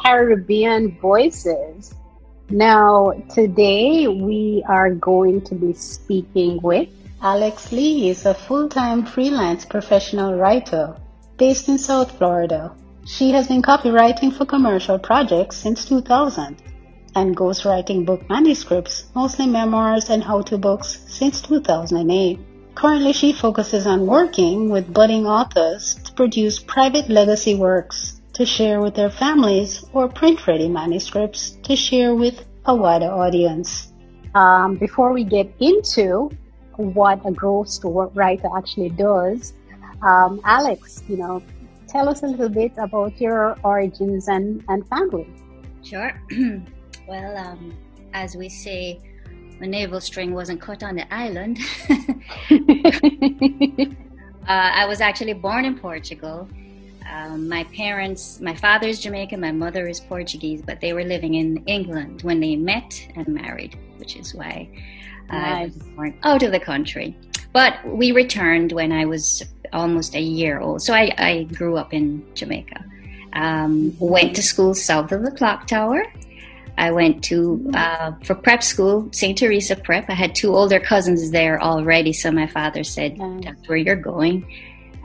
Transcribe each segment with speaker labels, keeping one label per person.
Speaker 1: Caribbean Voices. Now, today we are going to be speaking with Alex Lee is a full-time freelance professional writer based in South Florida. She has been copywriting for commercial projects since 2000 and ghostwriting book manuscripts, mostly memoirs and how-to books, since 2008. Currently, she focuses on working with budding authors to produce private legacy works to share with their families or print-ready manuscripts to share with a wider audience. Before we get into what a ghostwriter actually does, Alex, tell us a little bit about your origins and family.
Speaker 2: Sure. Well, as we say, my navel string wasn't cut on the island. I was actually born in Portugal. My father is Jamaican, my mother is Portuguese, but they were living in England when they met and married, which is why I was born out of the country. But we returned when I was almost a year old. So I grew up in Jamaica. Went to school south of the clock tower. I went to, for prep school, St. Teresa Prep. I had two older cousins there already, so my father said, that's where you're going.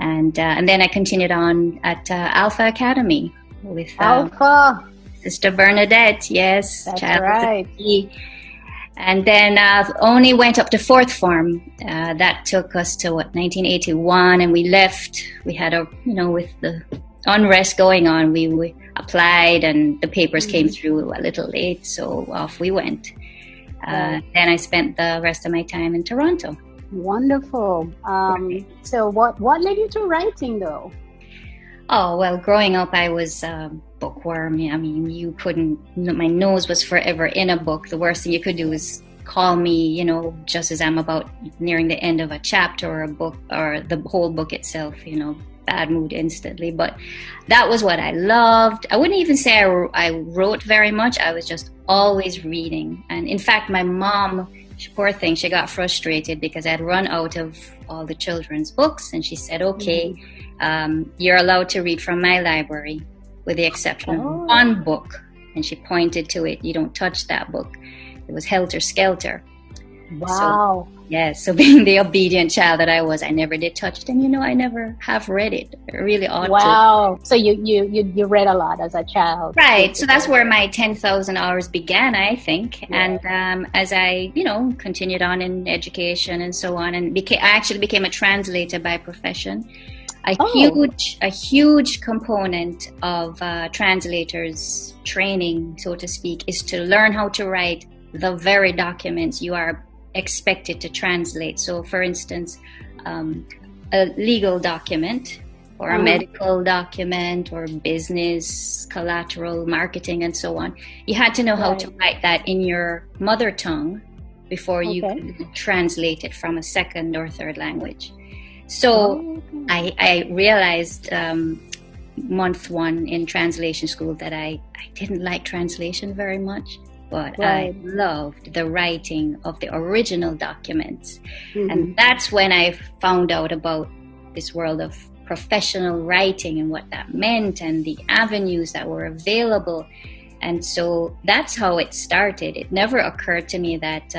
Speaker 2: And then I continued on at Alpha Academy with
Speaker 1: Alpha.
Speaker 2: Sister Bernadette, yes.
Speaker 1: That's right.
Speaker 2: And then only went up to fourth form. That took us to, 1981, and we left. We had with the unrest going on, we applied and the papers came through a little late, so off we went. Then I spent the rest of my time in Toronto.
Speaker 1: Wonderful. So what led you to writing though?
Speaker 2: Oh, well, growing up I was a bookworm. I mean, my nose was forever in a book. The worst thing you could do is call me, just as I'm about nearing the end of a chapter or a book or the whole book itself, bad mood instantly. But that was what I loved. I wouldn't even say I wrote very much. I was just always reading. And in fact, my mom, poor thing, she got frustrated because I'd run out of all the children's books. And she said, okay, you're allowed to read from my library with the exception of one book. And she pointed to it. You don't touch that book. It was Helter Skelter.
Speaker 1: Wow.
Speaker 2: So being the obedient child that I was, I never did touch it. And I never have read it. I really ought to.
Speaker 1: Wow. So you read a lot as a child.
Speaker 2: Right. So that's where my 10,000 hours began, I think. Yeah. And as I, continued on in education and so on, and I actually became a translator by profession. A huge component of translators' training, so to speak, is to learn how to write the very documents you are expected to translate. So, for instance, a legal document or a medical document or business, collateral, marketing, and so on. You had to know how to write that in your mother tongue before you could translate it from a second or third language. So I realized month one in translation school that I didn't like translation very much, but I loved the writing of the original documents. And that's when I found out about this world of professional writing and what that meant and the avenues that were available. And so that's how it started. It never occurred to me that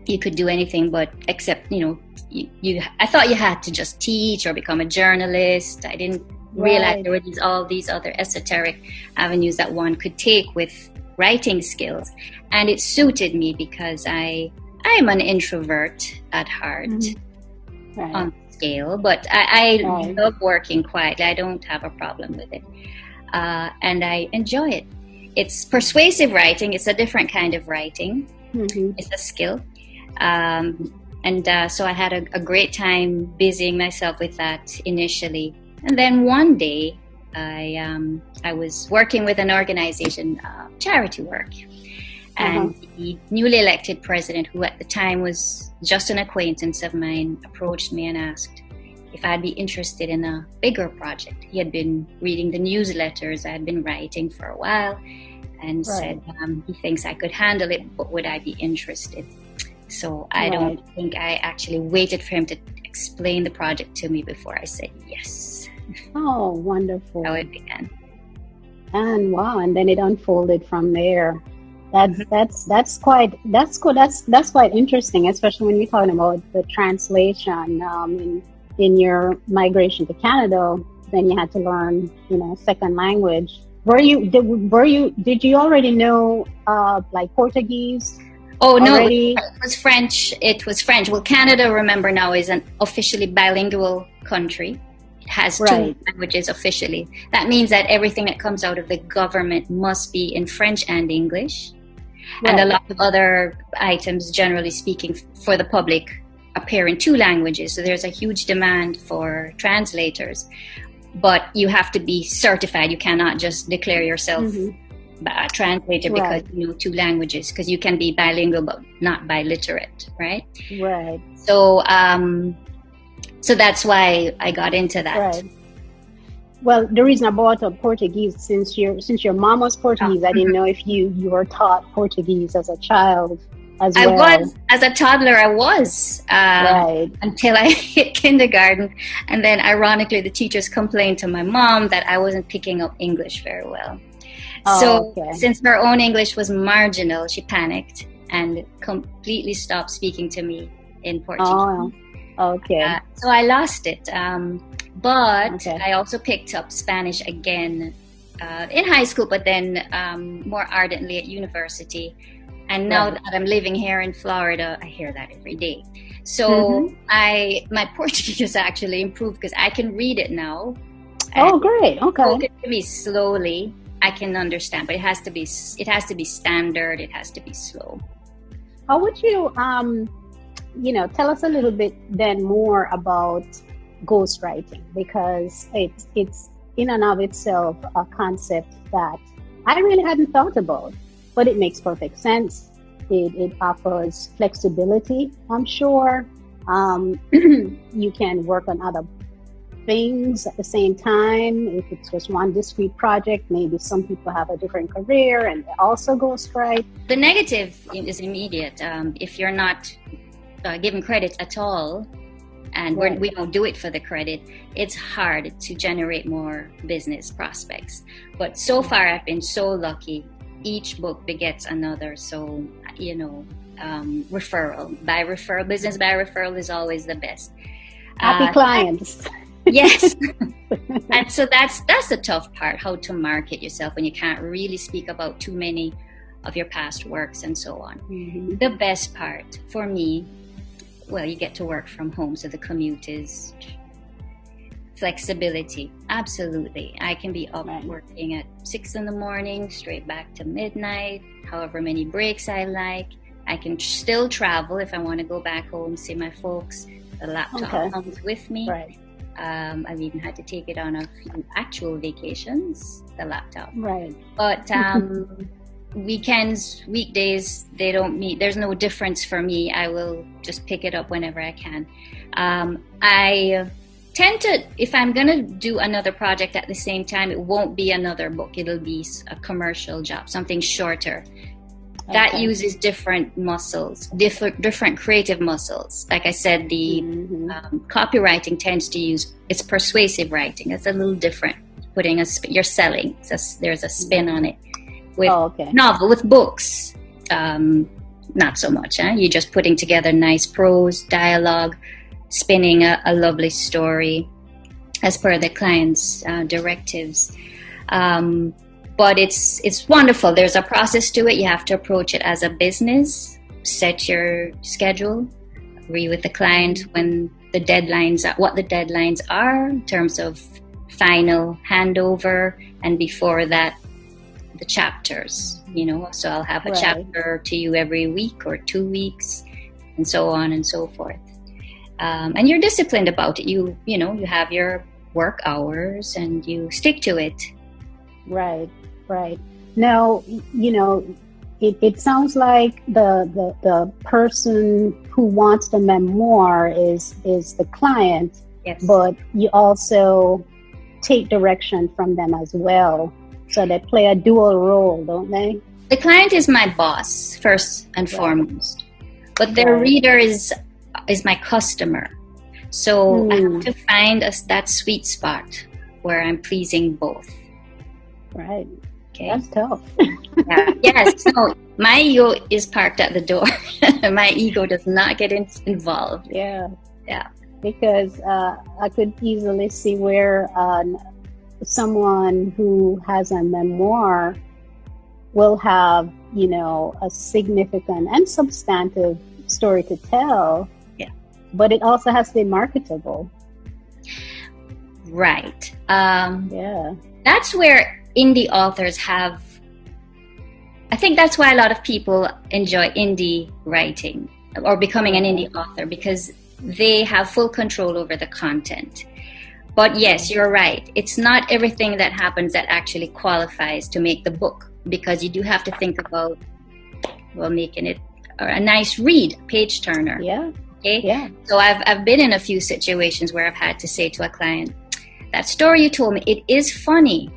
Speaker 2: you could do anything but except, I thought you had to just teach or become a journalist. I didn't realize there were all these other esoteric avenues that one could take with writing skills. And it suited me because I'm an introvert at heart on scale, but I love working quietly. I don't have a problem with it. And I enjoy it. It's persuasive writing. It's a different kind of writing. It's a skill. So I had a great time busying myself with that initially. And then one day, I was working with an organization, charity work. And the newly elected president, who at the time was just an acquaintance of mine, approached me and asked if I'd be interested in a bigger project. He had been reading the newsletters I had been writing for a while and said he thinks I could handle it, but would I be interested? So I don't think I actually waited for him to explain the project to me before I said yes.
Speaker 1: Oh, wonderful.
Speaker 2: How it began.
Speaker 1: And wow, and then it unfolded from there. That's quite interesting, especially when you're talking about the translation. In your migration to Canada, then you had to learn, second language. Did you already know like Portuguese
Speaker 2: Oh no,
Speaker 1: already?
Speaker 2: it was French. It was French. Well, Canada, remember now, is an officially bilingual country. It has two
Speaker 1: Right,
Speaker 2: languages officially. That means that everything that comes out of the government must be in French and English. And a
Speaker 1: right.
Speaker 2: lot of other items, generally speaking, for the public appear in two languages. So there's a huge demand for translators. But you have to be certified. You cannot just declare yourself a translator because
Speaker 1: Right,
Speaker 2: you know two languages, because you can be bilingual but not biliterate, right?
Speaker 1: right,
Speaker 2: So that's why I got into that.
Speaker 1: right. Well, the reason I brought up Portuguese, since your mom was
Speaker 2: Oh,
Speaker 1: Portuguese, I didn't know if you were taught Portuguese as a child as
Speaker 2: I
Speaker 1: well.
Speaker 2: was, as a toddler, I was,
Speaker 1: Right.
Speaker 2: until I hit kindergarten. And then, ironically, the teachers complained to my mom that I wasn't picking up English very well.
Speaker 1: Oh,
Speaker 2: So,
Speaker 1: okay.
Speaker 2: since her own English was marginal, she panicked and completely stopped speaking to me in Portuguese.
Speaker 1: Oh, okay.
Speaker 2: So I lost it. But
Speaker 1: Okay.
Speaker 2: I also picked up Spanish again in high school, but then more ardently at university. And now
Speaker 1: Right.
Speaker 2: that I'm living here in Florida, I hear that every day. So
Speaker 1: Mm-hmm.
Speaker 2: my Portuguese actually improved because I can read it now. And
Speaker 1: Oh, great. Okay.
Speaker 2: spoken to me slowly, I can understand, but it has to be standard. It has to be slow.
Speaker 1: How would you, tell us a little bit then more about ghostwriting, because it's in and of itself a concept that I really hadn't thought about, but it makes perfect sense. It offers flexibility, I'm sure. You can work on other things at the same time. If it's just one discrete project, maybe some people have a different career and they also ghostwrite.
Speaker 2: The negative is immediate. If you're not given credit at all, and
Speaker 1: Right.
Speaker 2: we don't do it for the credit, it's hard to generate more business prospects. But so far, I've been so lucky. Each book begets another. So, business by referral is always the best.
Speaker 1: Happy clients.
Speaker 2: Yes. And so that's the tough part, how to market yourself when you can't really speak about too many of your past works and so on.
Speaker 1: Mm-hmm.
Speaker 2: The best part for me, well, you get to work from home, so the commute is flexibility. Absolutely. I can be up
Speaker 1: Right.
Speaker 2: working at 6 a.m, straight back to midnight, however many breaks I like. I can still travel if I want to go back home, see my folks. The laptop
Speaker 1: Okay.
Speaker 2: comes with me.
Speaker 1: Right.
Speaker 2: I've even had to take it on a few actual vacations, the laptop.
Speaker 1: Right.
Speaker 2: But weekends, weekdays, they don't meet. There's no difference for me. I will just pick it up whenever I can. I tend to, if I'm going to do another project at the same time, it won't be another book. It'll be a commercial job, something shorter. That
Speaker 1: Okay.
Speaker 2: uses different muscles, different creative muscles. Like I said, the copywriting tends to use, it's persuasive writing. It's a little different. Putting you're selling. There's a spin on it. With
Speaker 1: Okay.
Speaker 2: with books, not so much. You're just putting together nice prose, dialogue, spinning a lovely story as per the client's directives. But it's wonderful. There's a process to it. You have to approach it as a business. Set your schedule. Agree with the client when the deadlines are, what the deadlines are in terms of final handover, and before that, the chapters. So I'll have a
Speaker 1: Right.
Speaker 2: chapter to you every week or 2 weeks, and so on and so forth. And you're disciplined about it. You have your work hours and you stick to it.
Speaker 1: Right. Right. Now, it sounds like the person who wants the memoir is the client,
Speaker 2: Yes.
Speaker 1: but you also take direction from them as well. So they play a dual role, don't they?
Speaker 2: The client is my boss first and foremost, but their
Speaker 1: Right.
Speaker 2: reader is my customer. So I have to find that sweet spot where I'm pleasing both.
Speaker 1: Right.
Speaker 2: Okay.
Speaker 1: That's tough.
Speaker 2: Yeah. Yes. So my ego is parked at the door. My ego does not get involved.
Speaker 1: Yeah.
Speaker 2: Yeah.
Speaker 1: Because I could easily see where someone who has a memoir will have, a significant and substantive story to tell.
Speaker 2: Yeah.
Speaker 1: But it also has to be marketable.
Speaker 2: Right.
Speaker 1: Yeah.
Speaker 2: That's where indie authors have, I think that's why a lot of people enjoy indie writing or becoming an indie author, because they have full control over the content. But yes, you're right. It's not everything that happens that actually qualifies to make the book, because you do have to think about, well, making it a nice read, page turner.
Speaker 1: Yeah.
Speaker 2: Okay.
Speaker 1: Yeah.
Speaker 2: So I've been in a few situations where I've had to say to a client, that story you told me, it is funny,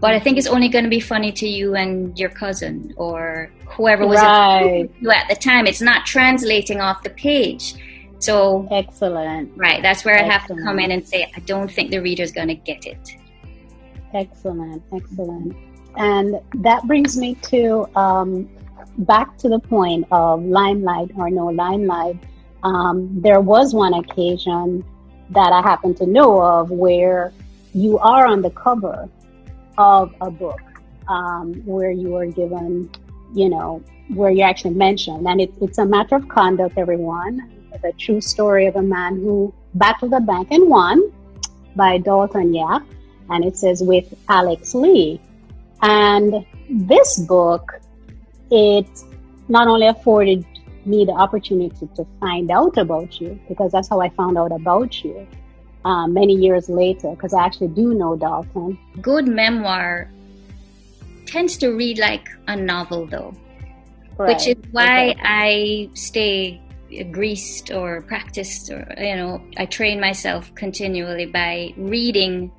Speaker 2: but I think it's only going to be funny to you and your cousin or whoever was
Speaker 1: right.
Speaker 2: you at the time. It's not translating off the page. So
Speaker 1: excellent.
Speaker 2: Right. That's where I have to come in and say, I don't think the reader's going to get it.
Speaker 1: Excellent. Excellent. And that brings me to back to the point of limelight or no limelight. There was one occasion that I happen to know of where you are on the cover of a book, where you are given, where you're actually mentioned. And it's a matter of conduct, everyone. It's a true story of a man who battled a bank and won, by Dalton Yap. And it says with Alex Lee. And this book, it not only afforded me the opportunity to find out about you, because that's how I found out about you many years later, because I actually do know Dalton.
Speaker 2: Good memoir tends to read like a novel, though,
Speaker 1: right.
Speaker 2: Which is why I stay greased or practiced, or I train myself continually by reading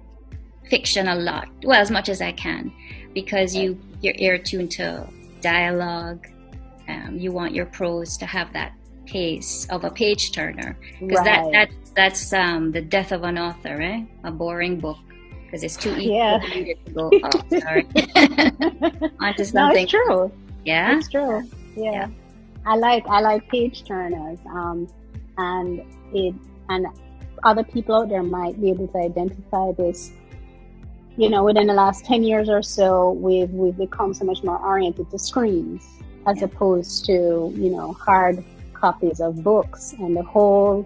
Speaker 2: fiction a lot, well, as much as I can, because you're ear tuned to dialogue. You want your prose to have that pace of a page turner, because that's the death of an author, eh? A boring book, because it's too easy for the reader to go, oh, sorry. Onto something.
Speaker 1: No, it's true.
Speaker 2: Yeah,
Speaker 1: it's true. Yeah. I like page turners, and other people out there might be able to identify this. Within the last 10 years or so, we've become so much more oriented to screens as opposed to, hard copies of books, and the whole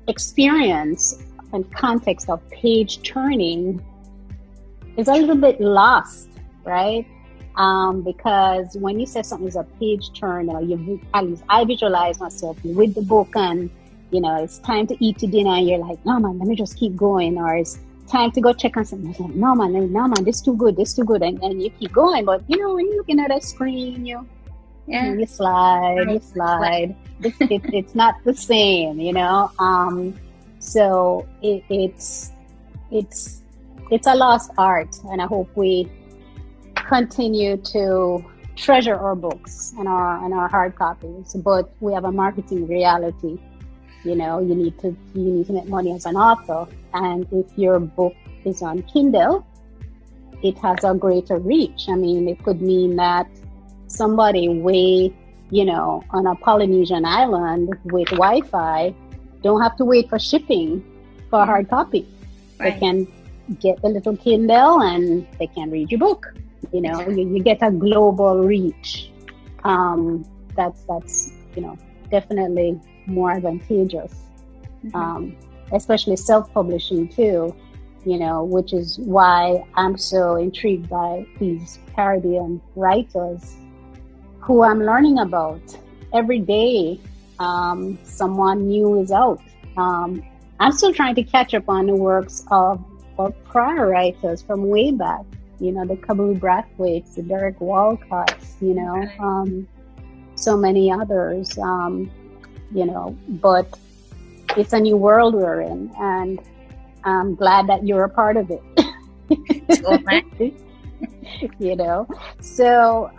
Speaker 1: experience and context of page turning is a little bit lost, right? Because when you say something is a page turner, at least I visualize myself with the book, and it's time to eat to dinner, and you're like, no man, let me just keep going, or it's time to go check on something. Like, no man, this too good, and you keep going. But when you're looking at a screen, you slide. It's not the same, So it's a lost art, and I hope we continue to treasure our books and our hard copies. But we have a marketing reality. You need to make money as an author, and if your book is on Kindle, it has a greater reach. I mean, it could mean that somebody way, on a Polynesian island with Wi-Fi don't have to wait for shipping for a hard copy. Right. They can get the little Kindle and they can read your book. You get a global reach. That's definitely more advantageous, especially self-publishing too, which is why I'm so intrigued by these Caribbean writers who I'm learning about every day. Someone new is out. I'm still trying to catch up on the works of prior writers from way back, the Kabul Brathwaite's, the Derek Walcott's, so many others, but it's a new world we're in, and I'm glad that you're a part of it. So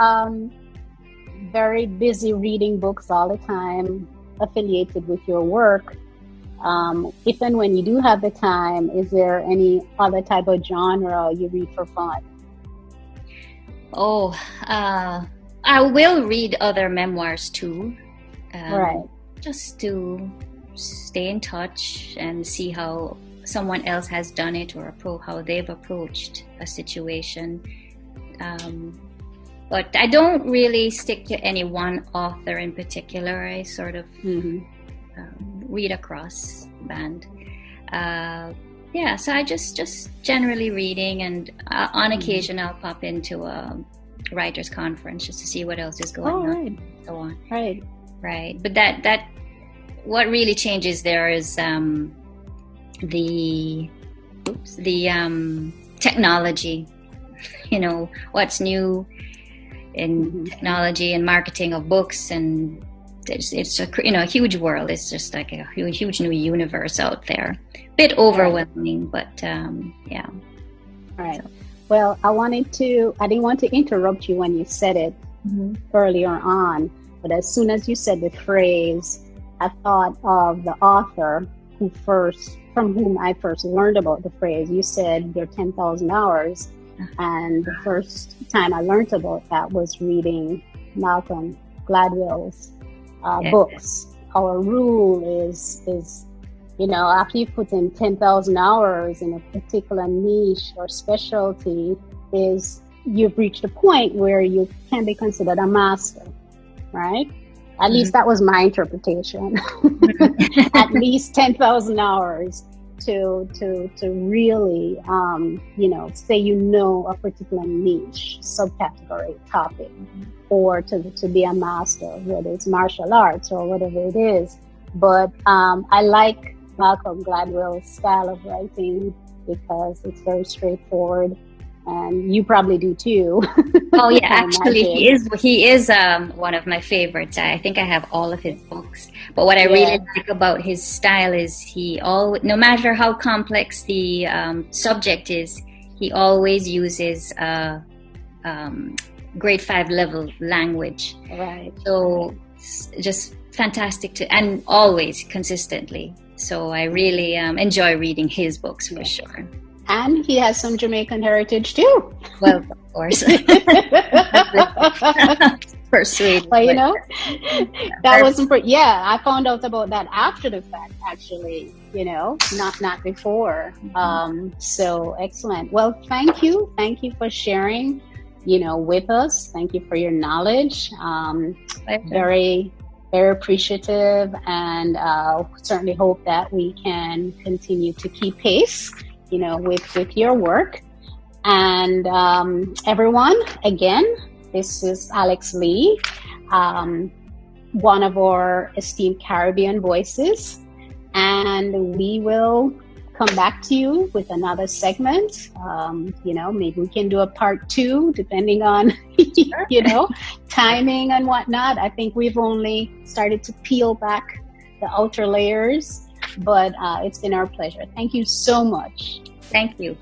Speaker 1: very busy reading books all the time, affiliated with your work. If and when you do have the time, is there any other type of genre you read for fun?
Speaker 2: Oh, I will read other memoirs too.
Speaker 1: Right.
Speaker 2: Just to stay in touch and see how someone else has done it, or how they've approached a situation. But I don't really stick to any one author in particular. I sort of read across band. Yeah, so I just generally reading, and on occasion I'll pop into a writers' conference just to see what else is going on.
Speaker 1: Right.
Speaker 2: And so on.
Speaker 1: Right.
Speaker 2: But that what really changes there is the technology. You know, what's new in technology and marketing of books, and it's a huge world. It's just like a huge new universe out there. Bit overwhelming, but yeah.
Speaker 1: Right. So. Well, I didn't want to interrupt you when you said it earlier on, but as soon as you said the phrase, I thought of the author from whom I first learned about the phrase. You said your 10,000 hours. And the first time I learned about that was reading Malcolm Gladwell's books. Our rule is, after you put in 10,000 hours in a particular niche or specialty, is you've reached a point where you can be considered a master, right? At least that was my interpretation. At least 10,000 hours to really, say a particular niche, subcategory, topic, or to be a master, whether it's martial arts or whatever it is. But I like Malcolm Gladwell's style of writing because it's very straightforward, and you probably do too.
Speaker 2: Oh yeah, actually he is one of my favorites. I think I have all of his books. But what I really like about his style is no matter how complex the subject is, he always uses grade 5 level language.
Speaker 1: Right.
Speaker 2: So it's just fantastic and always consistently. So I really enjoy reading his books for sure.
Speaker 1: And he has some Jamaican heritage too.
Speaker 2: Well, of course. Persuade.
Speaker 1: Well, that wasn't. I found out about that after the fact, actually. Not before. So excellent. Well, thank you for sharing. With us. Thank you for your knowledge. Very, very appreciative, and certainly hope that we can continue to keep pace. With your work. And everyone, again, this is Alex Lee, one of our esteemed Caribbean voices, and we will come back to you with another segment. Maybe we can do a part 2, depending on, timing and whatnot. I think we've only started to peel back the outer layers. But it's been our pleasure. Thank you so much.
Speaker 2: Thank you.